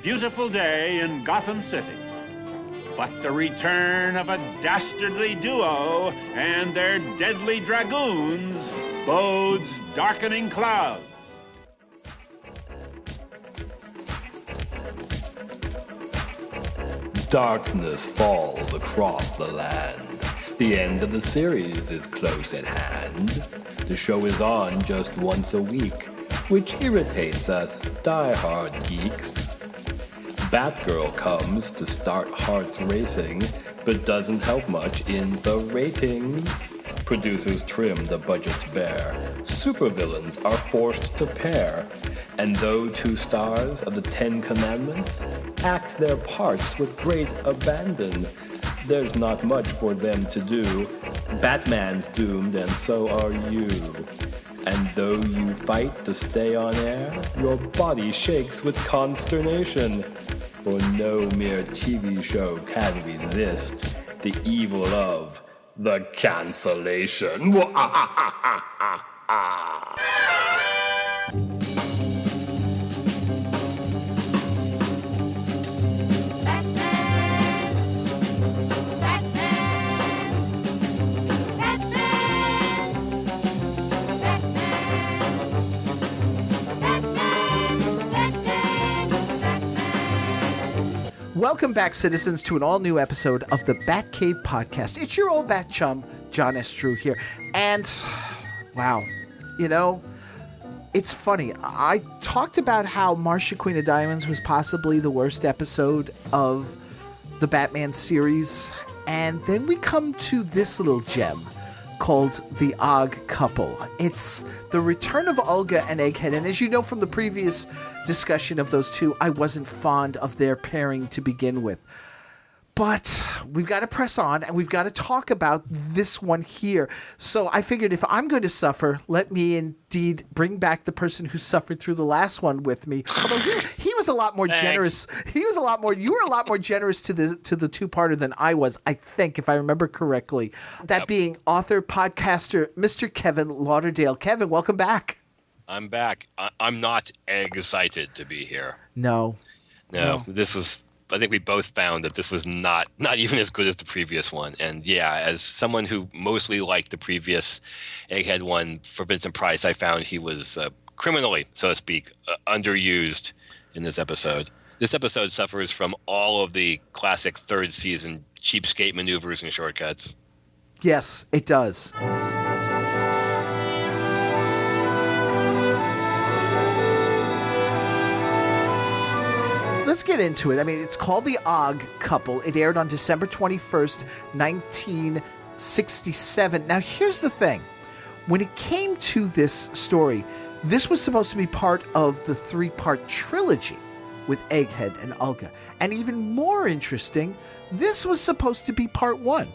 beautiful day in Gotham City. But the return of a dastardly duo and their deadly dragoons bodes darkening clouds. Darkness falls across the land. The end of the series is close at hand. The show is on just once a week, which irritates us die-hard geeks. Batgirl comes to start hearts racing, but doesn't help much in the ratings. Producers trim the budgets bare. Supervillains are forced to pair. And though 2 stars of the 10 Commandments act their parts with great abandon, there's not much for them to do. Batman's doomed, and so are you. And though you fight to stay on air, your body shakes with consternation. For no mere TV show can resist the evil of the cancellation. Welcome back, citizens, to an all-new episode of the Batcave Podcast. It's your old bat chum, John S. Drew here. And, wow, you know, it's funny. I talked about how Marcia Queen of Diamonds was possibly the worst episode of the Batman series. And then we come to this little gem called the Ogg Couple. It's the return of Olga and Egghead, and as you know from the previous discussion of those two, I wasn't fond of their pairing to begin with. But we've got to press on, and we've got to talk about this one here. So I figured if I'm going to suffer, let me indeed bring back the person who suffered through the last one with me. Although he was a lot more generous. You were a lot more generous to the two-parter than I was, I think, if I remember correctly. That being author, podcaster, Mr. Kevin Lauderdale. Kevin, welcome back. I'm back. I'm not excited to be here. No. This was... I think we both found that this was not even as good as the previous one. And yeah, as someone who mostly liked the previous Egghead one for Vincent Price, I found he was criminally, so to speak, underused in this episode. This episode suffers from all of the classic third season cheapskate maneuvers and shortcuts. Yes, it does. Let's get into it. I mean, it's called The Ogg Couple. It aired on December 21st, 1967. Now, here's the thing. When it came to this story, this was supposed to be part of the 3-part trilogy with Egghead and Olga. And even more interesting, this was supposed to be part 1.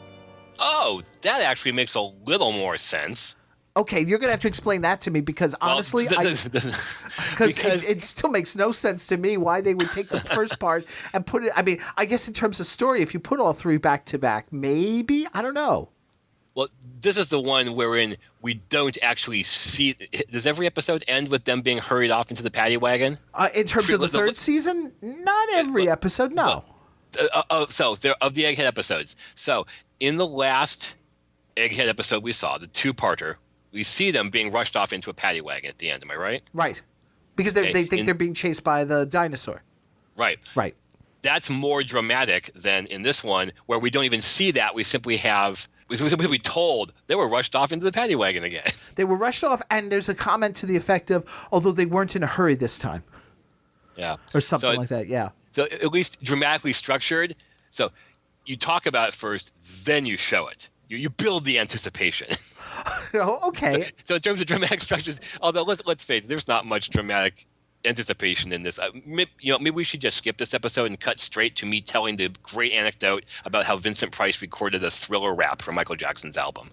Oh, that actually makes a little more sense. Okay, you're going to have to explain that to me because honestly, it still makes no sense to me why they would take the first part and put it. I mean, I guess in terms of story, if you put all 3 back to back, maybe, I don't know. Well, this is the one wherein we don't actually see. Does every episode end with them being hurried off into the paddy wagon? In terms of the third season, not every episode, no. So they're of the Egghead episodes. So in the last Egghead episode we saw, the 2-parter, we see them being rushed off into a paddy wagon at the end. Am I right? Right. Because they think they're being chased by the dinosaur. Right. Right. That's more dramatic than in this one, where we don't even see that. We simply be told they were rushed off into the paddy wagon again. They were rushed off, and there's a comment to the effect of, although they weren't in a hurry this time. Yeah. Or something like that, yeah. So at least dramatically structured. So you talk about it first, then you show it. You build the anticipation. Oh, okay. So in terms of dramatic structures, although let's face it, there's not much dramatic anticipation in this. Maybe we should just skip this episode and cut straight to me telling the great anecdote about how Vincent Price recorded a Thriller rap for Michael Jackson's album.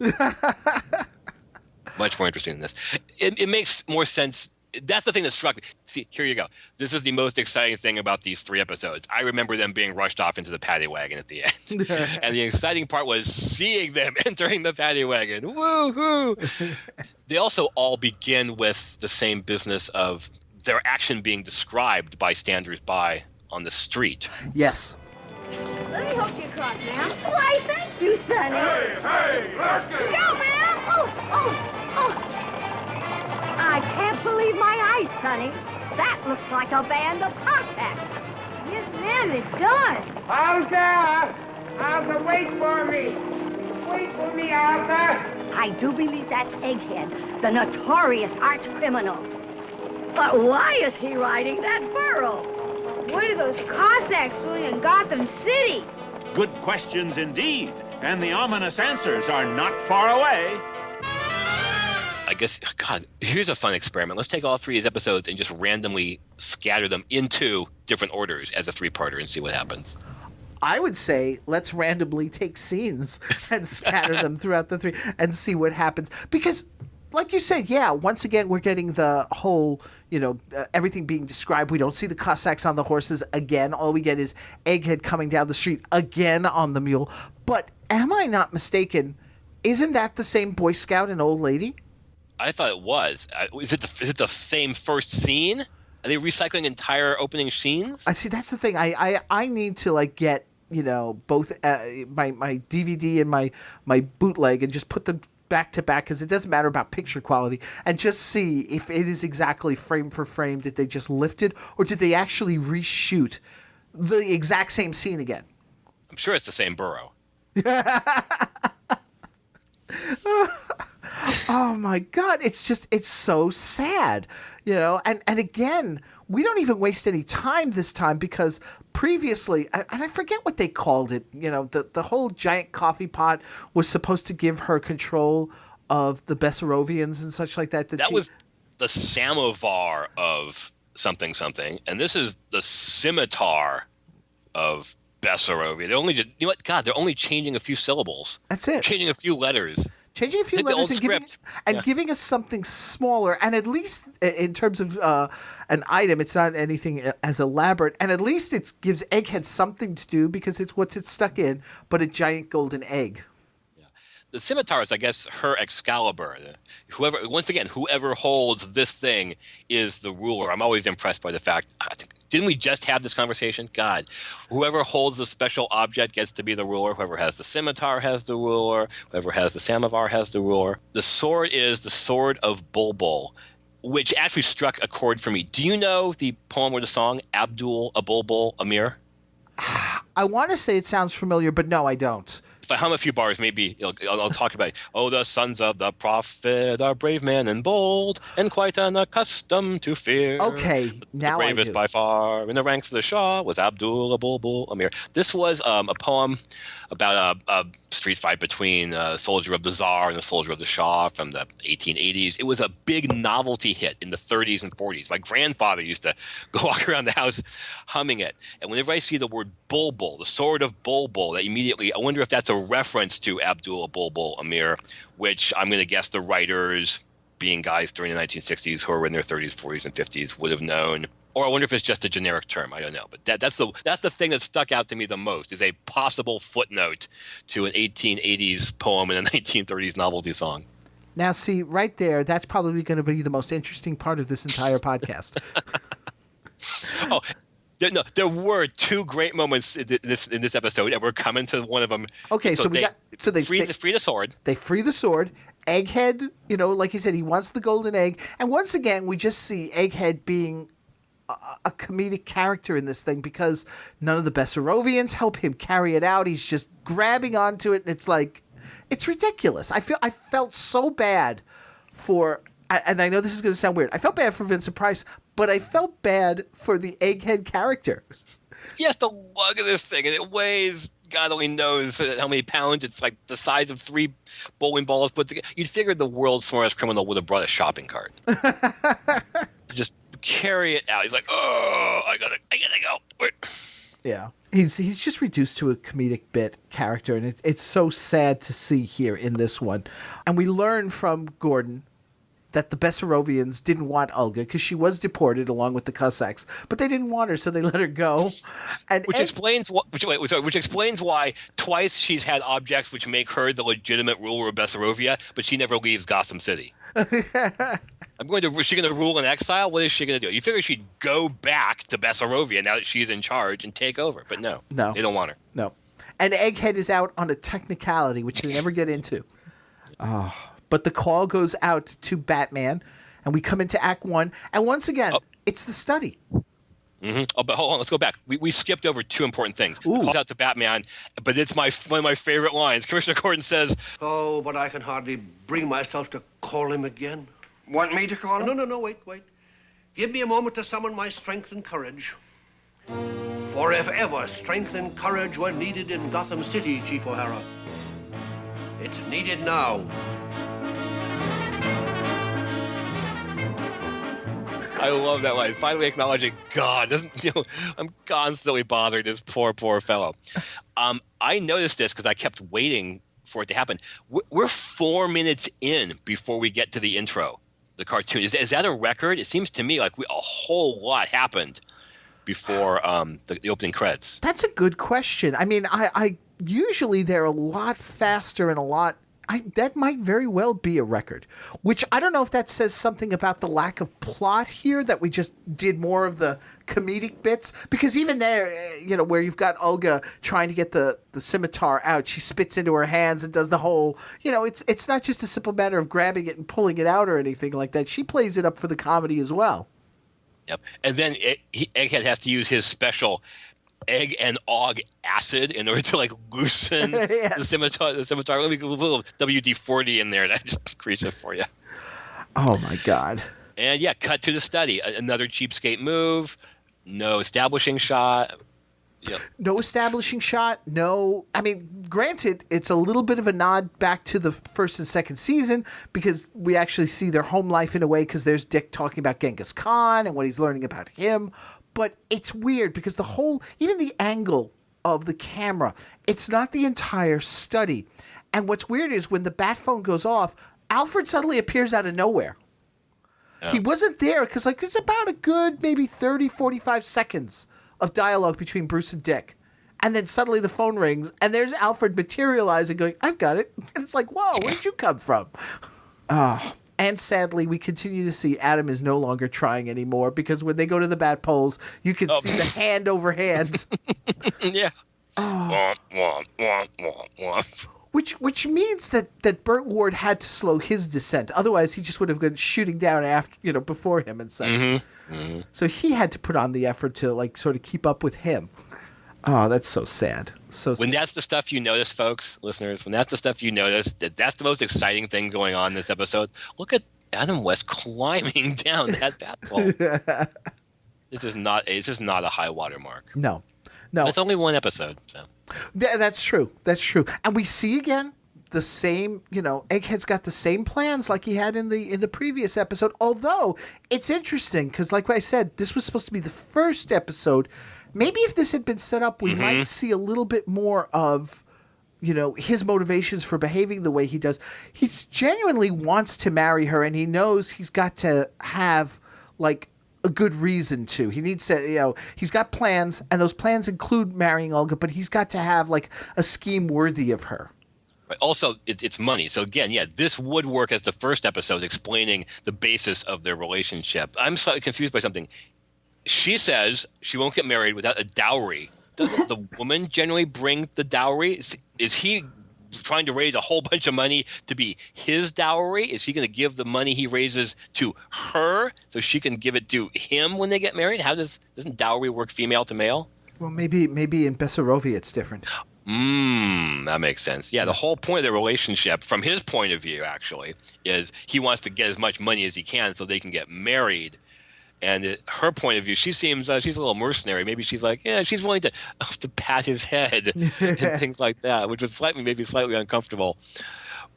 Much more interesting than this. It makes more sense. That's the thing that struck me. See, here you go. This is the most exciting thing about these 3 episodes. I remember them being rushed off into the paddy wagon at the end. And the exciting part was seeing them entering the paddy wagon. Woo-hoo! They also all begin with the same business of their action being described by standers-by on the street. Yes. Let me help you across, ma'am. Why, thank you, Sonny. Hey, let's get Go, ma'am. Oh. I can't believe my eyes, Sonny. That looks like a band of Cossacks. Yes, ma'am, it does. Alta, wait for me. Wait for me, Alta. I do believe that's Egghead, the notorious arch criminal. But why is he riding that burro? What are those Cossacks doing in Gotham City? Good questions indeed, and the ominous answers are not far away. I guess, God, here's a fun experiment. Let's take all 3 of these episodes and just randomly scatter them into different orders as a 3-parter and see what happens. I would say let's randomly take scenes and scatter them throughout the 3 and see what happens. Because, like you said, yeah, once again, we're getting the whole, everything being described. We don't see the Cossacks on the horses again. All we get is Egghead coming down the street again on the mule. But am I not mistaken? Isn't that the same Boy Scout and old lady? I thought it was. Is it the same first scene? Are they recycling entire opening scenes? I see. That's the thing. I need to get both my DVD and my bootleg and just put them back to back, because it doesn't matter about picture quality, and just see if it is exactly frame for frame. Did they just lift it, or did they actually reshoot the exact same scene again? I'm sure it's the same burrow. Oh my God, it's so sad, and again, we don't even waste any time this time, because previously, and I forget what they called it, the whole giant coffee pot was supposed to give her control of the Bessarabians and such like that. That was the samovar of something, and this is the scimitar of Bessarabia. They only did, God, they're only changing a few syllables. That's it. Changing a few letters. Changing a few letters and giving us something smaller, and at least in terms of an item, it's not anything as elaborate, and at least it gives Egghead something to do, because it's what's it stuck in but a giant golden egg. Yeah. The scimitar is, I guess, her Excalibur. Whoever holds this thing is the ruler. I'm always impressed by the fact, didn't we just have this conversation? God, whoever holds the special object gets to be the ruler. Whoever has the scimitar has the ruler. Whoever has the samovar has the ruler. The sword is the sword of Bulbul, which actually struck a chord for me. Do you know the poem or the song, Abdul a Bulbul Amir? I want to say it sounds familiar, but no, I don't. If I hum a few bars, maybe I'll talk about it. Oh, the sons of the prophet are brave men and bold, and quite unaccustomed to fear. Okay, now the bravest I do. By far in the ranks of the Shah was Abdul Bulbul Amir. This was a poem about a street fight between a soldier of the Tsar and a soldier of the Shah from the 1880s. It was a big novelty hit in the 30s and 40s. My grandfather used to go walk around the house humming it. And whenever I see the word Bulbul, the sword of Bulbul, that immediately, I wonder if that's a reference to Abdul Bulbul Amir, which I'm going to guess the writers, being guys during the 1960s who were in their 30s, 40s, and 50s, would have known. Or I wonder if it's just a generic term. I don't know. But that's the thing that stuck out to me the most, is a possible footnote to an 1880s poem and a 1930s novelty song. Now, see, right there, that's probably going to be the most interesting part of this entire podcast. Oh, there were 2 great moments in this episode, and we're coming to one of them. Okay, so they free the sword. They free the sword. Egghead, like you said, he wants the golden egg, and once again, we just see Egghead being a comedic character in this thing, because none of the Bessarabians help him carry it out. He's just grabbing onto it, and it's ridiculous. I felt so bad for, and I know this is going to sound weird, I felt bad for Vincent Price, but I felt bad for the Egghead character. Yes, the lug of this thing, and it weighs, God only knows how many pounds. It's like the size of 3 bowling balls. But you'd figure the world's smartest criminal would have brought a shopping cart to just carry it out. He's like, oh, I gotta go. Yeah, he's just reduced to a comedic bit character, and it's so sad to see here in this one. And we learn from Gordon that the Bessarabians didn't want Olga, because she was deported along with the Cossacks, but they didn't want her, so they let her go. And which explains why twice she's had objects which make her the legitimate ruler of Bessarabia, but she never leaves Gotham City. Is she going to rule in exile? What is she going to do? You figure she'd go back to Bessarovia now that she's in charge and take over. But no, they don't want her. No. And Egghead is out on a technicality, which they never get into. But the call goes out to Batman, and we come into Act 1. And once again, it's the study. Mm-hmm. Oh, but hold on, let's go back. We skipped over two important things. Called out to Batman, but it's one of my favorite lines. Commissioner Gordon says, "Oh, but I can hardly bring myself to call him again." Want me to call him? No, wait. Give me a moment to summon my strength and courage. For if ever strength and courage were needed in Gotham City, Chief O'Hara, it's needed now. I love that line. Finally acknowledging God. I'm constantly bothering this poor fellow. I noticed this because I kept waiting for it to happen. We're 4 minutes in before we get to the intro, the cartoon. Is that a record? It seems to me like a whole lot happened before the opening credits. That's a good question. I mean, I usually they're a lot faster and a lot. That might very well be a record, which I don't know if that says something about the lack of plot here, that we just did more of the comedic bits. Because even there, where you've got Olga trying to get the scimitar out, she spits into her hands and does the whole, it's not just a simple matter of grabbing it and pulling it out or anything like that. She plays it up for the comedy as well. Yep. And then Egghead has to use his special egg and Ogg acid in order to loosen yes. the scimitar. Let me put a little WD-40 in there to just crease it for you. Oh my God. And yeah, cut to the study. Another cheapskate move. No establishing shot. Yep. No establishing shot. No. I mean, granted, it's a little bit of a nod back to the first and second season because we actually see their home life in a way, because there's Dick talking about Genghis Khan and what he's learning about him. But it's weird because even the angle of the camera, it's not the entire study. And what's weird is when the bat phone goes off, Alfred suddenly appears out of nowhere. Oh. He wasn't there because it's about a good maybe 30, 45 seconds of dialogue between Bruce and Dick. And then suddenly the phone rings and there's Alfred materializing going, "I've got it." And it's like, whoa, where did you come from? And sadly, we continue to see Adam is no longer trying anymore, because when they go to the bat poles, you can see the hand over hands. Yeah. Oh. Womp, womp, womp, womp. Which means that Burt Ward had to slow his descent. Otherwise, he just would have been shooting down before him and such. Mm-hmm. Mm-hmm. So he had to put on the effort to sort of keep up with him. Oh, that's so sad. When that's the stuff you notice, folks, listeners, when that's the stuff you notice, that's the most exciting thing going on in this episode. Look at Adam West climbing down that bat pole. This is not a high water mark. No. It's only one episode. So that's true. And we see again the same, Egghead's got the same plans like he had in the previous episode. Although it's interesting because, like I said, this was supposed to be the first episode. Maybe if this had been set up, we might see a little bit more of, his motivations for behaving the way he does. He genuinely wants to marry her, and he knows he's got to have, a good reason to. He needs to, he's got plans, and those plans include marrying Olga, but he's got to have, a scheme worthy of her. But also, it's money. So again, yeah, this would work as the first episode explaining the basis of their relationship. I'm slightly confused by something. She says she won't get married without a dowry. Doesn't the woman generally bring the dowry? Is he trying to raise a whole bunch of money to be his dowry? Is he going to give the money he raises to her so she can give it to him when they get married? Doesn't dowry work female to male? Well, maybe in Bessarovia it's different. That makes sense. Yeah, the whole point of the relationship, from his point of view, actually, is he wants to get as much money as he can so they can get married. And her point of view, she seems she's a little mercenary. Maybe she's she's willing to pat his head and things like that, which was maybe slightly uncomfortable.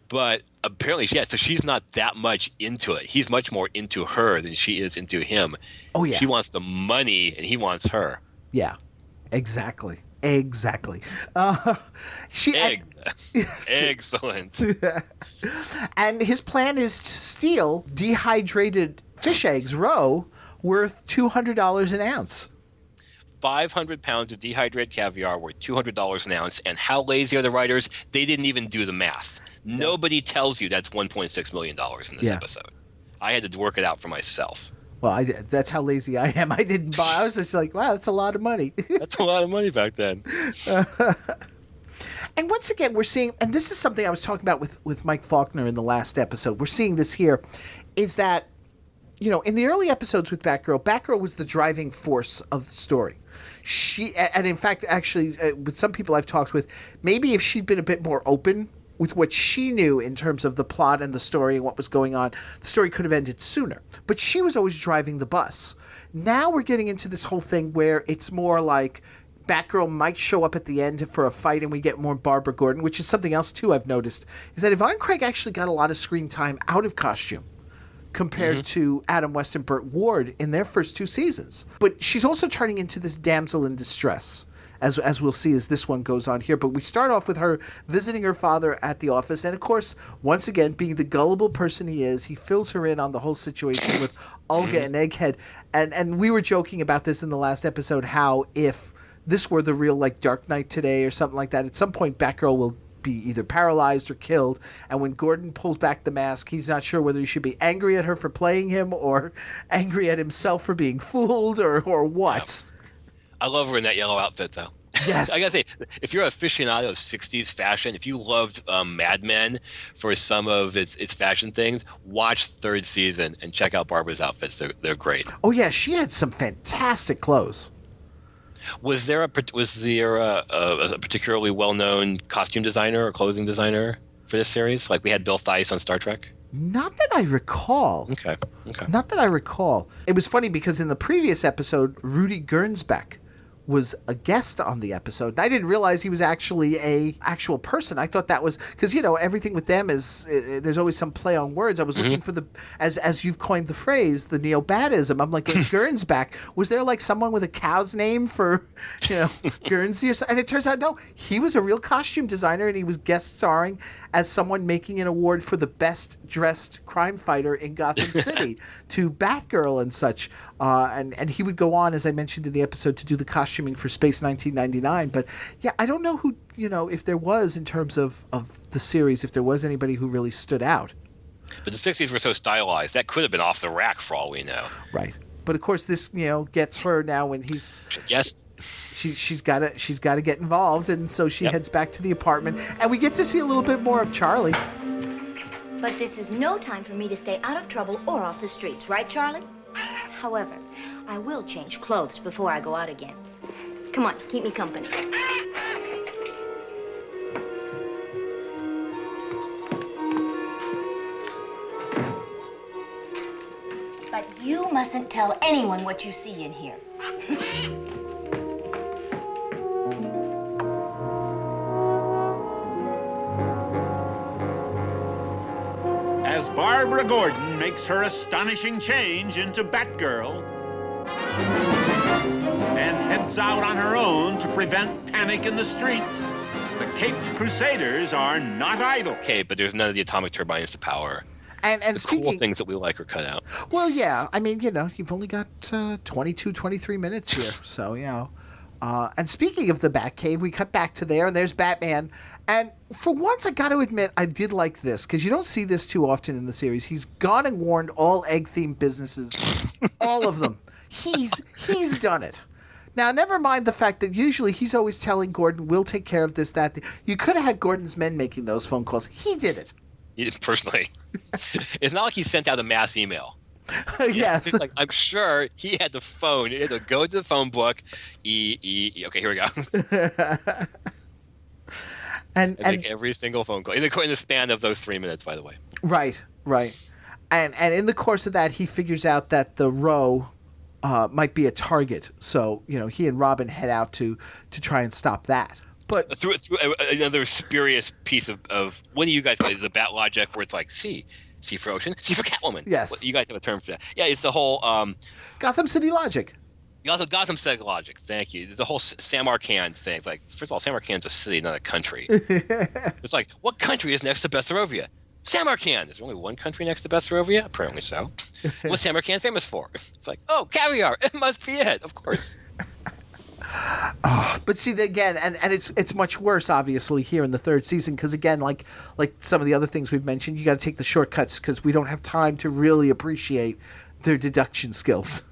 But apparently, so she's not that much into it. He's much more into her than she is into him. Oh, yeah. She wants the money, and he wants her. Yeah, exactly. Excellent. And his plan is to steal dehydrated fish eggs raw, worth $200 an ounce. 500 pounds of dehydrated caviar worth $200 an ounce. And how lazy are the writers? They didn't even do the math. Nobody tells you that's $1.6 million in this episode. I had to work it out for myself. Well, that's how lazy I am. I didn't buy. I was just like, wow, that's a lot of money. That's a lot of money back then. And once again, we're seeing, and this is something I was talking about with Mike Faulkner in the last episode. We're seeing this here, is that, you know, in the early episodes with Batgirl was the driving force of the story. And in fact, actually, with some people I've talked with, maybe if she'd been a bit more open with what she knew in terms of the plot and the story and what was going on, the story could have ended sooner. But she was always driving the bus. Now we're getting into this whole thing where it's more like Batgirl might show up at the end for a fight and we get more Barbara Gordon, which is something else, too, I've noticed, is that Yvonne Craig actually got a lot of screen time out of costume compared to Adam West and Burt Ward in their first 2 seasons. But she's also turning into this damsel in distress, as we'll see as this one goes on here. But we start off with her visiting her father at the office. And, of course, once again, being the gullible person he is, he fills her in on the whole situation with Olga and Egghead. And we were joking about this in the last episode, how if this were the real, like, Dark Knight today or something like that, at some point Batgirl will be either paralyzed or killed, and when Gordon pulls back the mask, he's not sure whether he should be angry at her for playing him or angry at himself for being fooled or what. I love her in that yellow outfit, though. Yes. I gotta say, if you're an aficionado of 60s fashion, if you loved Mad Men for some of its fashion things, watch 3rd season and check out Barbara's outfits. They're great. Oh, yeah, she had some fantastic clothes. Was there a particularly well-known costume designer or clothing designer for this series? Like we had Bill Theiss on Star Trek? Not that I recall. Okay. Not that I recall. It was funny because in the previous episode, Rudy Gernsback was a guest on the episode. And I didn't realize he was actually a actual person. I thought that was because, you know, everything with them is there's always some play on words. I was looking for the, as you've coined the phrase, the neo-Batism. I'm like, Gernsback, was there like someone with a cow's name for, you know, Guernsey or something? And it turns out, no, he was a real costume designer and he was guest starring as someone making an award for the best dressed crime fighter in Gotham City to Batgirl and such. And he would go on, as I mentioned in the episode, to do the costuming for Space 1999. But yeah, I don't know who, you know, if there was in terms of the series, if there was anybody who really stood out. But the 60s were so stylized, that could have been off the rack for all we know. Right. But of course, this, you know, gets her now when he's... Yes. She's got to get involved, and so she heads back to the apartment, and we get to see a little bit more of Charlie. But this is no time for me to stay out of trouble or off the streets, right, Charlie? However, I will change clothes before I go out again. Come on, keep me company. But you mustn't tell anyone what you see in here. As Barbara Gordon makes her astonishing change into Batgirl and heads out on her own to prevent panic in the streets, the Caped Crusaders are not idle. Okay, but there's none of the atomic turbines to power. And the cool things that we like are cut out. Well, yeah. I mean, you know, you've only got 22, 23 minutes here. So, you know. And speaking of the Batcave, we cut back to there, and there's Batman. And for once, I got to admit, I did like this, because you don't see this too often in the series. He's gone and warned all egg-themed businesses, all of them. He's done it. Now, never mind the fact that usually he's always telling Gordon, we'll take care of this, that. You could have had Gordon's men making those phone calls. He did it. Personally. It's not like he sent out a mass email. Yes. It's like, I'm sure he had the phone. He had to go to the phone book. Okay, here we go. and make every single phone call in the span of those 3 minutes, by the way. Right. And in the course of that, he figures out that the row might be a target. So, you know, he and Robin head out to try and stop that. But through another spurious piece of what do you guys call it? The bat logic, where it's like C for ocean, C for Catwoman. Yes, you guys have a term for that. Yeah, it's the whole Gotham City logic. Also, Gotham City logic. Thank you. The whole Samarkand thing. It's like, first of all, Samarkand's a city, not a country. It's like, what country is next to Bessarabia? Samarkand. There's only one country next to Bessarabia? Apparently so. What's Samarkand famous for? It's like, oh, caviar. It must be it. Of course. But see, again, and it's much worse, obviously, here in the third season, because again, like some of the other things we've mentioned, you got to take the shortcuts because we don't have time to really appreciate their deduction skills.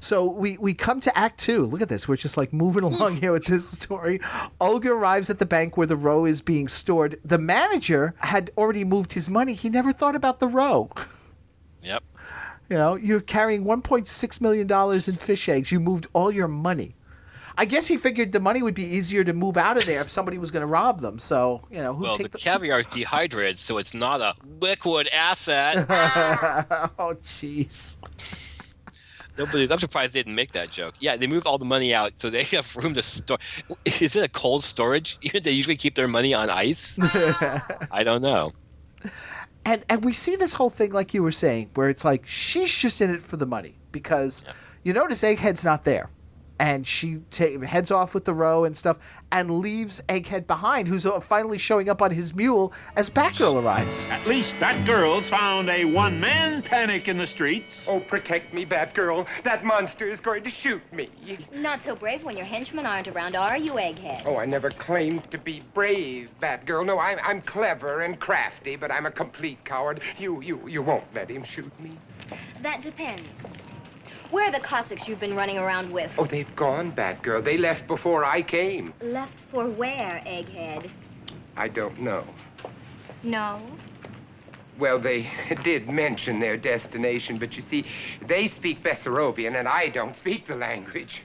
So we come to Act 2. Look at this. We're just like moving along here with this story. Olga arrives at the bank where the row is being stored. The manager had already moved his money. He never thought about the row. Yep. You know, you're carrying $1.6 million in fish eggs. You moved all your money. I guess he figured the money would be easier to move out of there if somebody was going to rob them. So, you know, Well, the caviar is dehydrated, so it's not a liquid asset. Oh, jeez. I'm surprised they didn't make that joke. Yeah, they moved all the money out, so they have room to store. Is it a cold storage? They usually keep their money on ice? I don't know. And we see this whole thing, like you were saying, where it's like she's just in it for the money because you notice Egghead's not there. And she heads off with the row and stuff and leaves Egghead behind, who's finally showing up on his mule as Batgirl arrives. At least Batgirl's found a one-man panic in the streets. Oh, protect me, Batgirl. That monster is going to shoot me. Not so brave when your henchmen aren't around, are you, Egghead? Oh, I never claimed to be brave, Batgirl. No, I'm clever and crafty, but I'm a complete coward. You won't let him shoot me. That depends. Where are the Cossacks you've been running around with? Oh, they've gone, Batgirl. They left before I came. Left for where, Egghead? I don't know. No? Well, they did mention their destination, but you see, they speak Bessarabian, and I don't speak the language.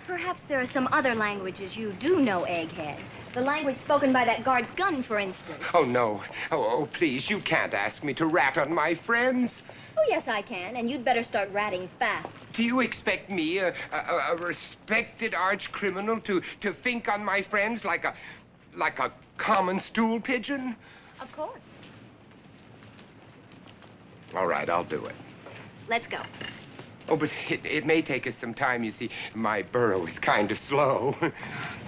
Perhaps there are some other languages you do know, Egghead. The language spoken by that guard's gun, for instance. Oh, no. Oh, please, you can't ask me to rat on my friends. Oh, yes, I can, and you'd better start ratting fast. Do you expect me, a respected arch-criminal, to think on my friends like a common stool pigeon? Of course. All right, I'll do it. Let's go. Oh, but it may take us some time, you see. My burro is kind of slow.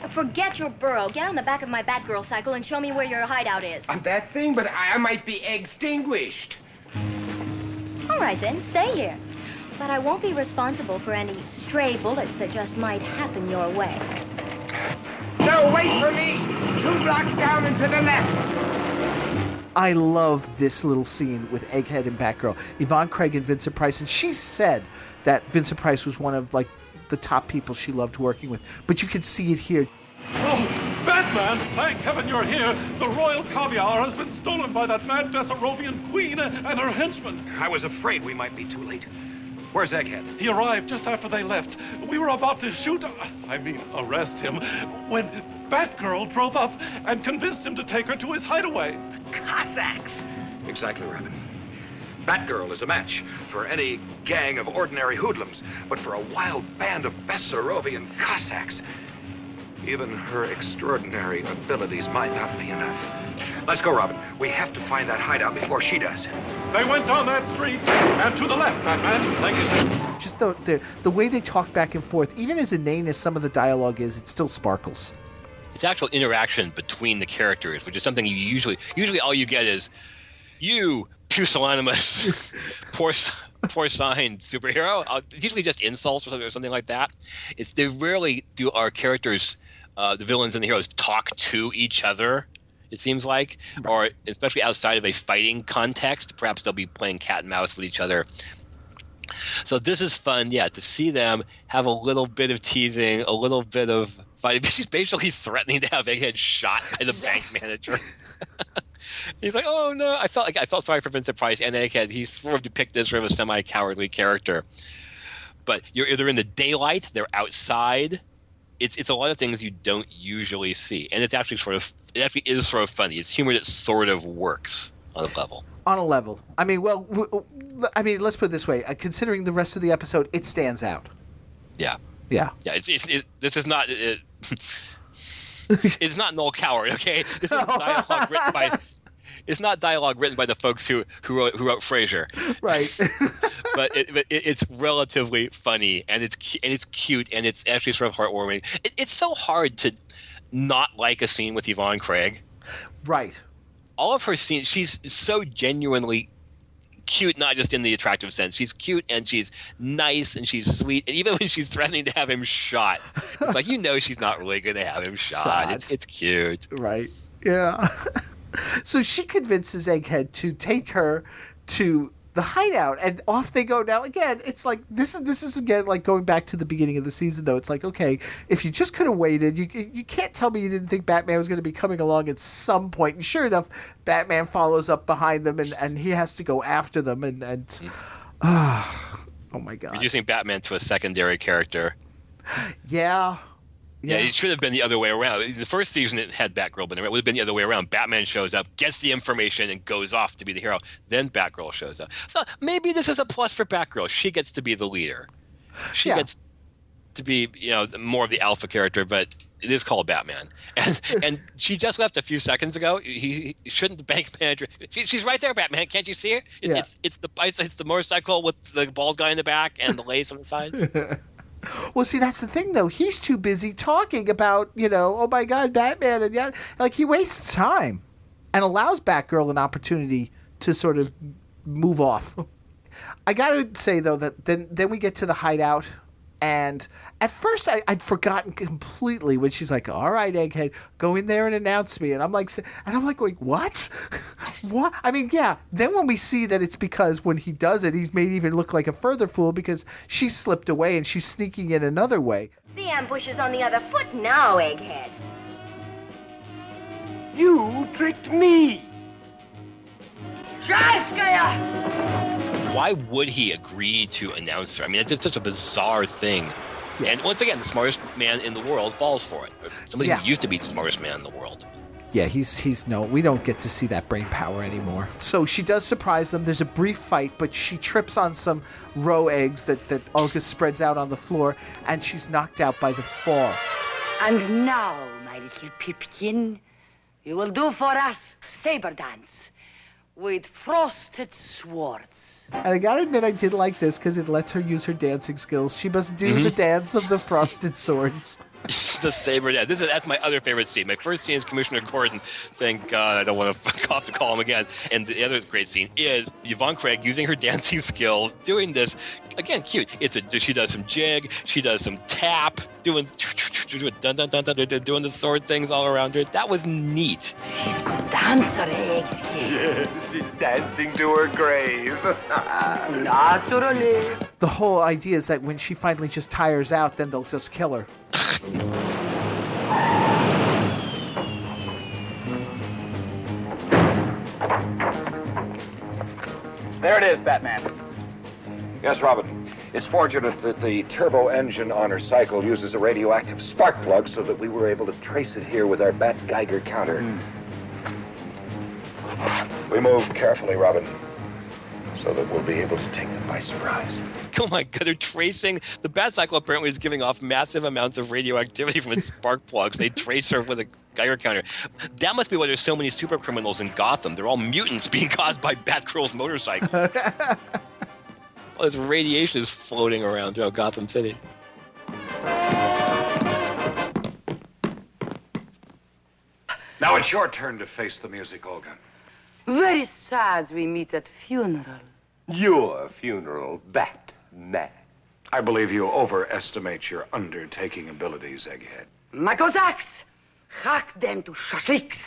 Forget your burro. Get on the back of my Batgirl cycle and show me where your hideout is. On that thing? But I might be extinguished. All right, then. Stay here. But I won't be responsible for any stray bullets that just might happen your way. No, wait for me! 2 blocks down and to the left. I love this little scene with Egghead and Batgirl. Yvonne Craig and Vincent Price. And she said that Vincent Price was one of, like, the top people she loved working with. But you could see it here. Oh, Batman! Thank heaven you're here! The royal caviar has been stolen by that mad Bessarabian queen and her henchmen. I was afraid we might be too late. Where's Egghead? He arrived just after they left. We were about to arrest him, when Batgirl drove up and convinced him to take her to his hideaway. Cossacks! Exactly, Robin. Batgirl is a match for any gang of ordinary hoodlums, but for a wild band of Bessarabian Cossacks, even her extraordinary abilities might not be enough. Let's go, Robin. We have to find that hideout before she does. They went down that street and to the left, Batman. Thank you, sir. Just the way they talk back and forth, even as inane as some of the dialogue is, it still sparkles. It's actual interaction between the characters, which is something you usually all you get is, you pusillanimous porcine superhero. It's usually just insults or something like that. They rarely do our characters, the villains and the heroes, talk to each other, it seems like, or especially outside of a fighting context. Perhaps they'll be playing cat and mouse with each other. So this is fun, to see them have a little bit of teasing, a little bit of fighting. She's basically threatening to have Egghead shot by the bank manager. He's like, oh no! I felt sorry for Vincent Price and Egghead. He's sort of depicted as sort of a semi-cowardly character. But they're in the daylight. They're outside. It's a lot of things you don't usually see, and it actually is sort of funny. It's humor that sort of works on a level. On a level. I mean, let's put it this way. Considering the rest of the episode, it stands out. Yeah. Yeah. Yeah. This is not. It's not Noel Coward. Okay. This is dialogue written by. It's not dialogue written by the folks who wrote Frasier. Right. but it's relatively funny, and it's cute, and it's actually sort of heartwarming. It's so hard to not like a scene with Yvonne Craig. Right. All of her scenes, she's so genuinely cute, not just in the attractive sense. She's cute and she's nice and she's sweet. And even when she's threatening to have him shot, it's like, she's not really going to have him shot. It's cute. Right. Yeah. So she convinces Egghead to take her to the hideout, and off they go. Now again, it's like this is again like going back to the beginning of the season, though. It's like, okay, if you just could have waited, you can't tell me you didn't think Batman was going to be coming along at some point. And sure enough, Batman follows up behind them, and he has to go after them, oh my God, reducing Batman to a secondary character. Yeah. Yeah, it should have been the other way around. The first season, it had Batgirl, but it would have been the other way around. Batman shows up, gets the information, and goes off to be the hero. Then Batgirl shows up. So maybe this is a plus for Batgirl. She gets to be the leader. She gets to be, more of the alpha character, but it is called Batman. And she just left a few seconds ago. He shouldn't the bank manager. She's right there, Batman. Can't you see her? It's the motorcycle with the bald guy in the back and the lace on the sides. Well, see, that's the thing, though. He's too busy talking about, oh, my God, Batman. And he wastes time and allows Batgirl an opportunity to sort of move off. I got to say, though, that then we get to the hideout. And at first, I'd forgotten completely when she's like, all right, Egghead, go in there and announce me. And I'm like, wait, what? What? I mean, yeah. Then when we see that it's because when he does it, he's made even look like a further fool because she slipped away and she's sneaking in another way. The ambush is on the other foot now, Egghead. You tricked me. Jaskaya! Why would he agree to announce her? I mean, it's just such a bizarre thing. Yeah. And once again, the smartest man in the world falls for it. Somebody who used to be the smartest man in the world. Yeah, we don't get to see that brain power anymore. So she does surprise them. There's a brief fight, but she trips on some roe eggs that Olga spreads out on the floor, and she's knocked out by the fall. And now, my little Pipkin, you will do for us saber dance with frosted swords. And I gotta admit, I did like this because it lets her use her dancing skills. She must do the dance of the frosted swords. The saber dance. That's my other favorite scene. My first scene is Commissioner Gordon saying, God, I don't want to have to call him again. And the other great scene is Yvonne Craig using her dancing skills, doing this. Again, cute. She does some jig. She does some tap, doing dun dun dun dun, doing the sword things all around her. That was neat. She's a good dancer, Yes, she's dancing to her grave. Naturally. The whole idea is that when she finally just tires out, then they'll just kill her. There it is, Batman. Yes, Robin. It's fortunate that the turbo engine on her cycle uses a radioactive spark plug so that we were able to trace it here with our Bat Geiger counter. We move carefully, Robin, so that we'll be able to take them by surprise. Oh my God, they're tracing. The Batcycle apparently is giving off massive amounts of radioactivity from its spark plugs. They trace her with a Geiger counter. That must be why there's so many super criminals in Gotham. They're all mutants being caused by Batgirl's motorcycle. All this radiation is floating around throughout Gotham City. Now it's your turn to face the music, Olga. Very sad we meet at funeral. Your funeral, Batman. I believe you overestimate your undertaking abilities, Egghead. My Cossacks, hack them to shashliks.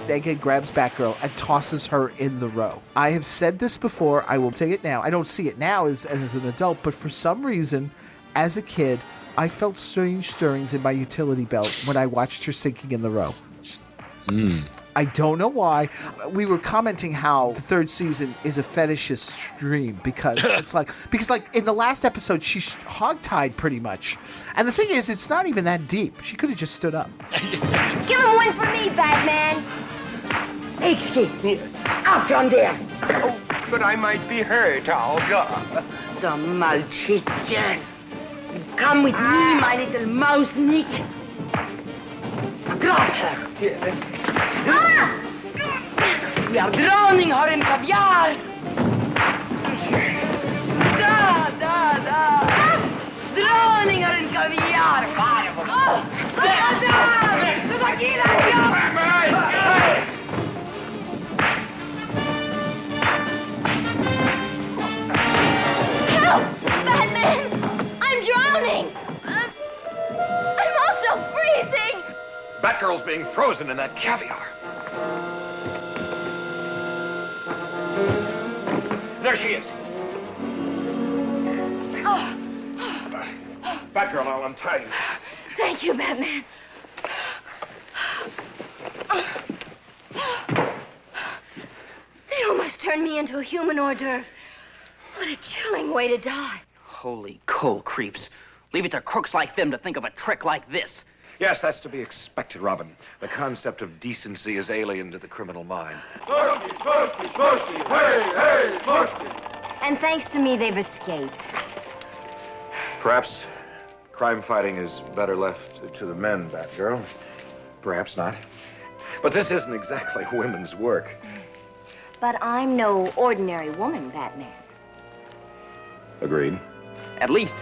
Egghead grabs Batgirl and tosses her in the row. I have said this before. I will say it now. I don't see it now as an adult, but for some reason, as a kid, I felt strange stirrings in my utility belt when I watched her sinking in the row. I don't know why. We were commenting how the third season is a fetishist dream because in the last episode she's hogtied pretty much, and the thing is, it's not even that deep. She could have just stood up. Give him one for me, Batman. Escape. Out from there. Oh, but I might be hurt, Olga. Some malchitia. Come with me, my little mouse Nick. Grab her. Yes. Ah! We are drowning her in caviar. Drowning her in caviar. Batgirl's being frozen in that caviar. There she is. Oh, Batgirl, I'll untie you. thank you, Batman. They almost turned me into a human hors d'oeuvre. What a chilling way to die. Holy coal creeps. Leave it to crooks like them to think of a trick like this. Yes, that's to be expected, Robin. The concept of decency is alien to the criminal mind. And thanks to me, they've escaped. Perhaps crime fighting is better left to the men, Batgirl. Perhaps not. But this isn't exactly women's work. But I'm no ordinary woman, Batman. Agreed. At least,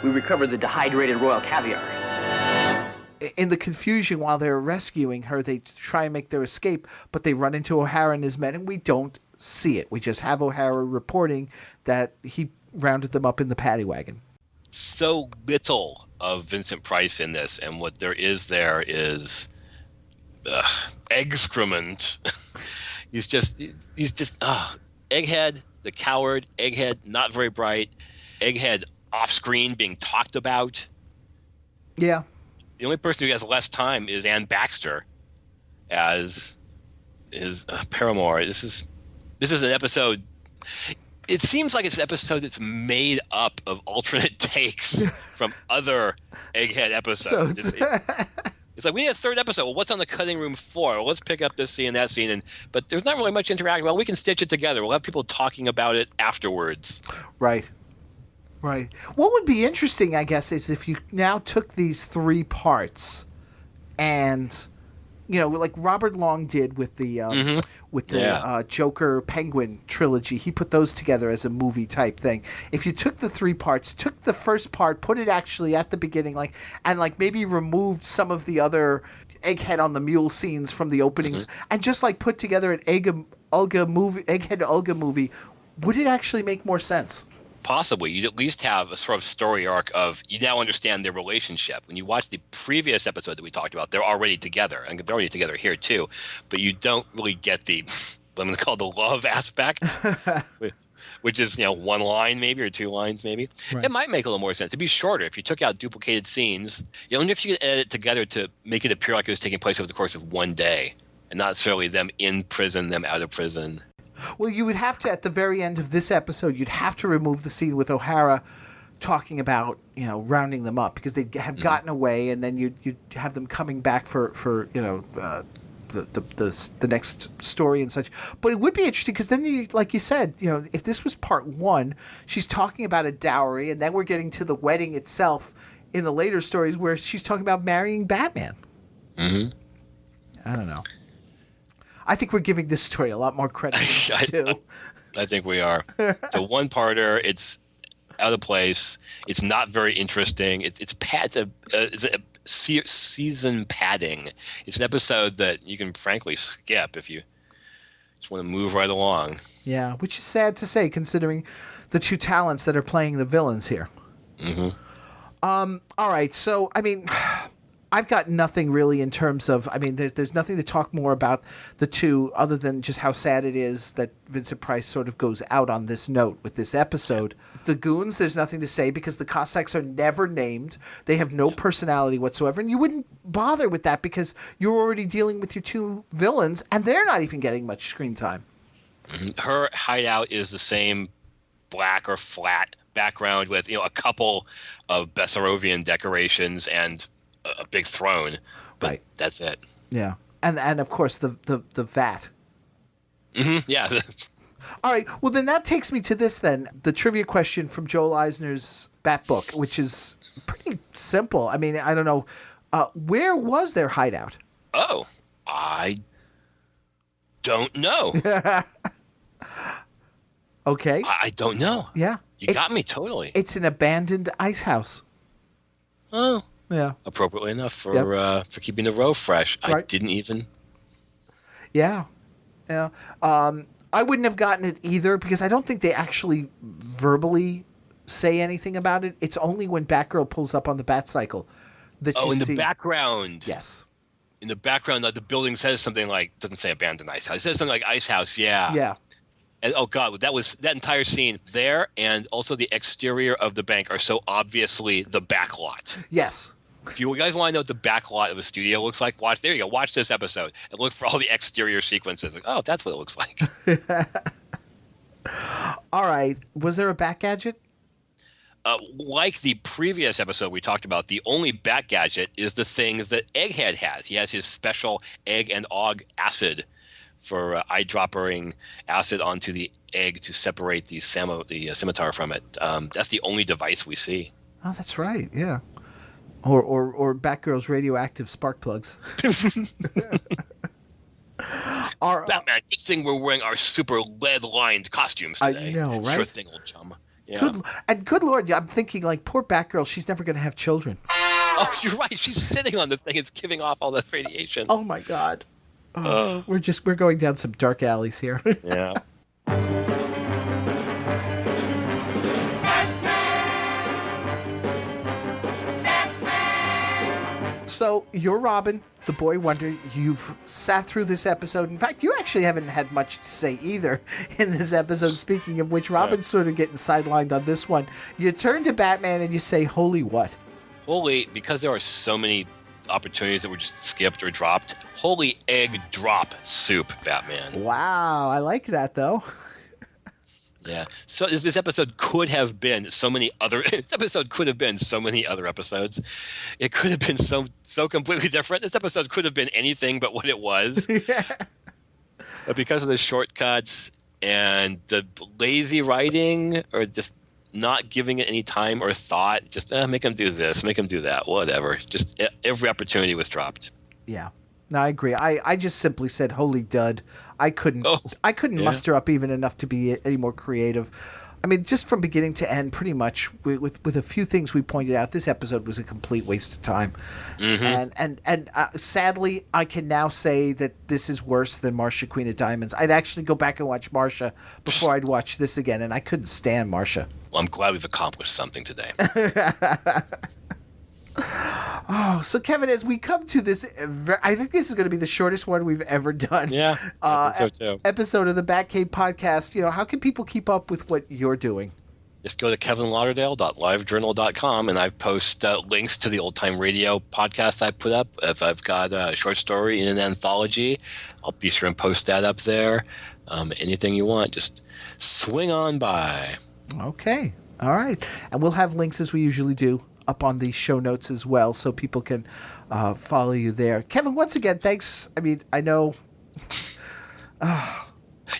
we recovered the dehydrated royal caviar. In the confusion while they're rescuing her, they try and make their escape, but they run into O'Hara and his men, and we don't see it. We just have O'Hara reporting that he rounded them up in the paddy wagon. So little of Vincent Price in this, and what there is excrement. He's just Egghead, the coward. Egghead, not very bright. Egghead off screen being talked about. Yeah. The only person who has less time is Ann Baxter as his paramour. This is an episode. It seems like it's an episode that's made up of alternate takes from other Egghead episodes. It's like, we need a third episode. Well, what's on the cutting room floor? Well, let's pick up this scene and that scene. But there's not really much interaction. Well, we can stitch it together. We'll have people talking about it afterwards. Right. What would be interesting, I guess, is if you now took these 3 parts and, like Robert Long did with the Joker Penguin trilogy. He put those together as a movie type thing. If you took the 3 parts, took the first part, put it actually at the beginning, and maybe removed some of the other Egghead on the Mule scenes from the openings, and just put together an Egghead Olga movie, would it actually make more sense? Possibly. You'd at least have a sort of story arc of, you now understand their relationship. When you watch the previous episode that we talked about, they're already together. And they're already together here, too. But you don't really get the, what I'm going to call the love aspect, which is, 1 line maybe or 2 lines maybe. Right. It might make a little more sense. It'd be shorter if you took out duplicated scenes. Only if you could edit it together to make it appear like it was taking place over the course of 1 day. And not necessarily them in prison, them out of prison. Well, you would have to, at the very end of this episode, you'd have to remove the scene with O'Hara talking about, rounding them up, because they have gotten away, and then you'd have them coming back for the next story and such. But it would be interesting, because then, like you said, if this was part 1, she's talking about a dowry, and then we're getting to the wedding itself in the later stories where she's talking about marrying Batman. Mm-hmm. I don't know. I think we're giving this story a lot more credit than too. I think we are. It's a 1-parter. It's out of place. It's not very interesting. It's a season padding. It's an episode that you can frankly skip if you just want to move right along. Yeah, which is sad to say considering the 2 talents that are playing the villains here. Mm-hmm. All right, so I've got nothing really in terms of, there's nothing to talk more about the 2 other than just how sad it is that Vincent Price sort of goes out on this note with this episode. The goons, there's nothing to say because the Cossacks are never named. They have no personality whatsoever, and you wouldn't bother with that because you're already dealing with your 2 villains, and they're not even getting much screen time. Mm-hmm. Her hideout is the same black or flat background with, a couple of Bessarabian decorations and a big throne, but that's it. Yeah, and of course the vat. Mm-hmm. Yeah. All right. Well, then that takes me to this. Then the trivia question from Joel Eisner's Bat Book, which is pretty simple. I don't know, where was their hideout? Oh, I don't know. Okay. I don't know. Yeah. You got me totally. It's an abandoned ice house. Oh. Yeah. Appropriately enough for keeping the row fresh. Right. I didn't even. Yeah. Yeah. I wouldn't have gotten it either because I don't think they actually verbally say anything about it. It's only when Batgirl pulls up on the Batcycle that you see. In the background. Yes. in the background, the building says something like, doesn't say abandoned ice house. It says something like ice house. Yeah. Yeah. And oh God, that entire scene there, and also the exterior of the bank are so obviously the back lot. Yes. If you guys want to know what the back lot of a studio looks like, watch this episode and look for all the exterior sequences. Like, oh, that's what it looks like. All right. Was there a Bat gadget? Like the previous episode we talked about, the only Bat gadget is the thing that Egghead has. He has his special Egg and Ogg acid for eyedroppering acid onto the egg to separate the scimitar from it. That's the only device we see. Oh, that's right. Yeah. Or Batgirl's radioactive spark plugs. Batman, good thing we're wearing our super lead-lined costumes today. I know, right? Sure thing, old chum. Yeah. Good Lord, I'm thinking like poor Batgirl. She's never going to have children. Oh, you're right. She's sitting on the thing. It's giving off all the radiation. Oh my God. We're going down some dark alleys here. Yeah. So you're Robin, the boy wonder. You've sat through this episode. In fact, you actually haven't had much to say either in this episode. Speaking of which, Robin's sort of getting sidelined on this one. You turn to Batman and you say, "Holy what?" Holy, because there are so many opportunities that were just skipped or dropped. Holy egg drop soup, Batman. Wow, I like that though. Yeah. So this episode could have been so many other. This episode could have been so many other episodes. It could have been so completely different. This episode could have been anything but what it was. But because of the shortcuts and the lazy writing, or just not giving it any time or thought, just make him do this, make him do that, whatever. Just every opportunity was dropped. Yeah. No, I agree. I just simply said, "Holy dud!" I couldn't muster up even enough to be any more creative. I mean, just from beginning to end, pretty much with a few things we pointed out, this episode was a complete waste of time. Mm-hmm. And sadly, I can now say that this is worse than Marcia, Queen of Diamonds. I'd actually go back and watch Marcia before I'd watch this again, and I couldn't stand Marcia. Well, I'm glad we've accomplished something today. Oh, so Kevin, as we come to this, I think this is going to be the shortest one we've ever done. Yeah, I think so too. Episode of the Batcave podcast. You know, how can people keep up with what you're doing? Just go to kevinlauderdale.livejournal.com, and I post links to the old time radio podcasts I put up. If I've got a short story in an anthology, I'll be sure and post that up there. Anything you want, just swing on by. Okay, all right, and we'll have links as we usually do up on the show notes as well, so people can follow you there. Kevin, once again, thanks. I mean, I know.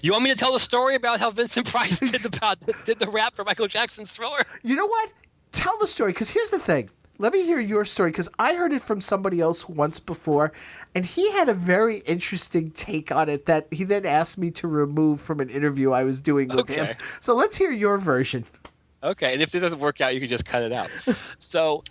You want me to tell the story about how Vincent Price did the rap for Michael Jackson's Thriller? You know what? Tell the story, because here's the thing. Let me hear your story, because I heard it from somebody else once before, and he had a very interesting take on it that he then asked me to remove from an interview I was doing with him. So let's hear your version. Okay, and if this doesn't work out, you can just cut it out. So,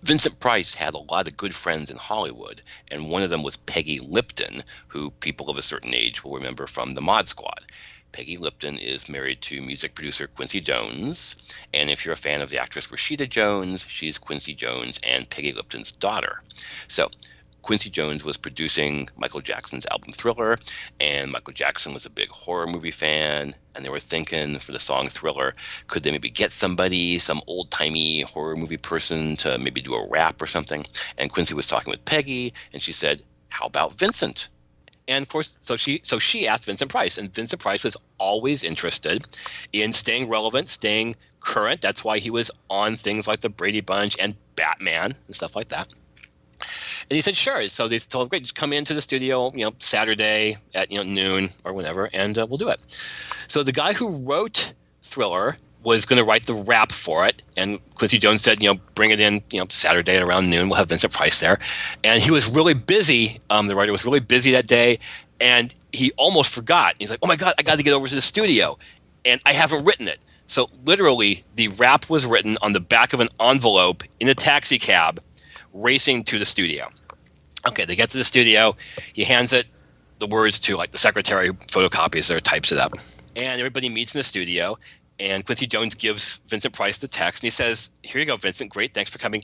Vincent Price had a lot of good friends in Hollywood, and one of them was Peggy Lipton, who people of a certain age will remember from the Mod Squad. Peggy Lipton is married to music producer Quincy Jones, and if you're a fan of the actress Rashida Jones, she's Quincy Jones and Peggy Lipton's daughter. So, Quincy Jones was producing Michael Jackson's album Thriller, and Michael Jackson was a big horror movie fan, and they were thinking for the song Thriller, could they maybe get somebody, some old-timey horror movie person to maybe do a rap or something? And Quincy was talking with Peggy, and she said, how about Vincent? And of course, so she asked Vincent Price, and Vincent Price was always interested in staying relevant, staying current. That's why he was on things like the Brady Bunch and Batman and stuff like that. And he said, sure. So they told him, great, just come into the studio, Saturday at, noon or whenever, and we'll do it. So the guy who wrote Thriller was going to write the rap for it. And Quincy Jones said, bring it in, Saturday at around noon. We'll have Vincent Price there. And he was really busy. The writer was really busy that day. And he almost forgot. He's like, oh my God, I got to get over to the studio. And I haven't written it. So literally the rap was written on the back of an envelope in a taxi cab, racing to the studio. Okay, they get to the studio. He hands the words to the secretary who photocopies it or types it up. And everybody meets in the studio. And Quincy Jones gives Vincent Price the text. And he says, here you go, Vincent. Great. Thanks for coming.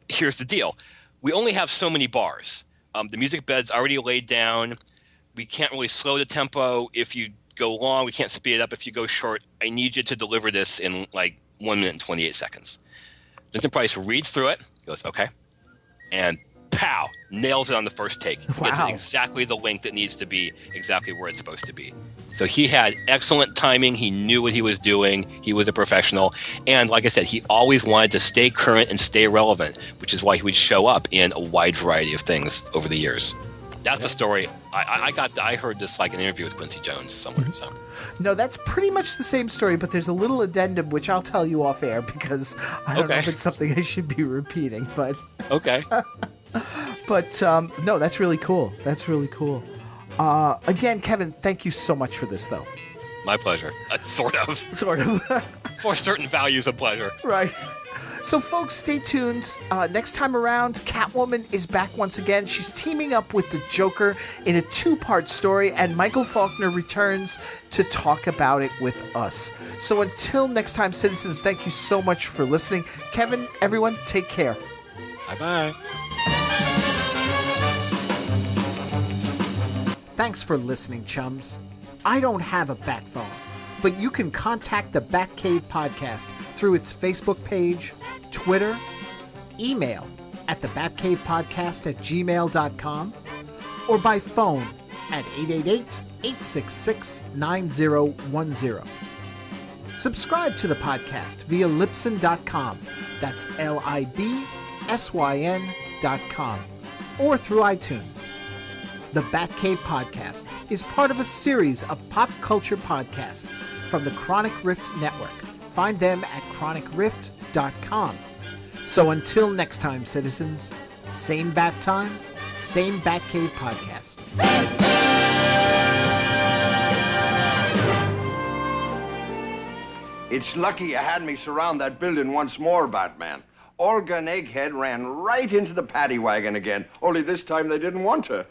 Here's the deal. We only have so many bars. The music bed's already laid down. We can't really slow the tempo if you go long. We can't speed it up if you go short. I need you to deliver this in like 1 minute and 28 seconds. Vincent Price reads through it, goes, okay, and pow, nails it on the first take. Wow. Gets it exactly the length it needs to be, exactly where it's supposed to be. So he had excellent timing. He knew what he was doing. He was a professional. And like I said, he always wanted to stay current and stay relevant, which is why he would show up in a wide variety of things over the years. That's the story. I heard this like an interview with Quincy Jones somewhere. So. No, that's pretty much the same story, but there's a little addendum which I'll tell you off air because I don't know if it's something I should be repeating. But okay. But no, that's really cool. That's really cool. Again, Kevin, thank you so much for this, though. My pleasure. Sort of. Sort of. For certain values of pleasure. Right. So, folks, stay tuned. Next time around, Catwoman is back once again. She's teaming up with the Joker in a 2-part story, and Michael Faulkner returns to talk about it with us. So until next time, citizens, thank you so much for listening. Kevin, everyone, take care. Bye-bye. Thanks for listening, chums. I don't have a bat phone, but you can contact the Batcave Podcast through its Facebook page, Twitter, email at thebatcavepodcast@gmail.com, or by phone at 888-866-9010. Subscribe to the podcast via Libsyn.com, that's LIBSYN.com, or through iTunes. The Batcave Podcast is part of a series of pop culture podcasts from the Chronic Rift Network. Find them at chronicrift.com. So until next time, citizens, same bat time, same Batcave Podcast. It's lucky you had me surround that building once more, Batman. Olga and Egghead ran right into the paddy wagon again, only this time they didn't want to.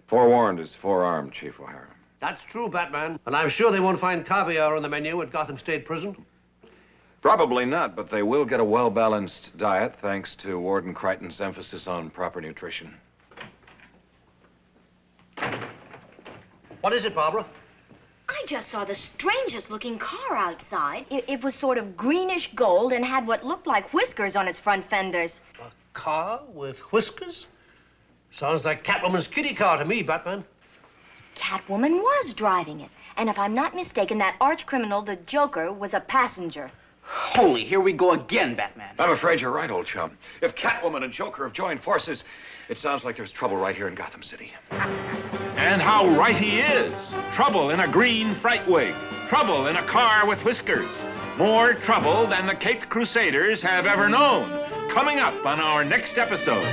Forewarned is forearmed, Chief O'Hara. That's true, Batman. And I'm sure they won't find caviar on the menu at Gotham State Prison. Probably not, but they will get a well-balanced diet thanks to Warden Crichton's emphasis on proper nutrition. What is it, Barbara? I just saw the strangest looking car outside. It was sort of greenish gold and had what looked like whiskers on its front fenders. A car with whiskers? Sounds like Catwoman's kitty car to me, Batman. Catwoman was driving it. And if I'm not mistaken, that arch criminal, the Joker, was a passenger. Holy, here we go again, Batman. I'm afraid you're right, old chum. If Catwoman and Joker have joined forces, it sounds like there's trouble right here in Gotham City. And how right he is. Trouble in a green fright wig. Trouble in a car with whiskers. More trouble than the Caped Crusaders have ever known. Coming up on our next episode.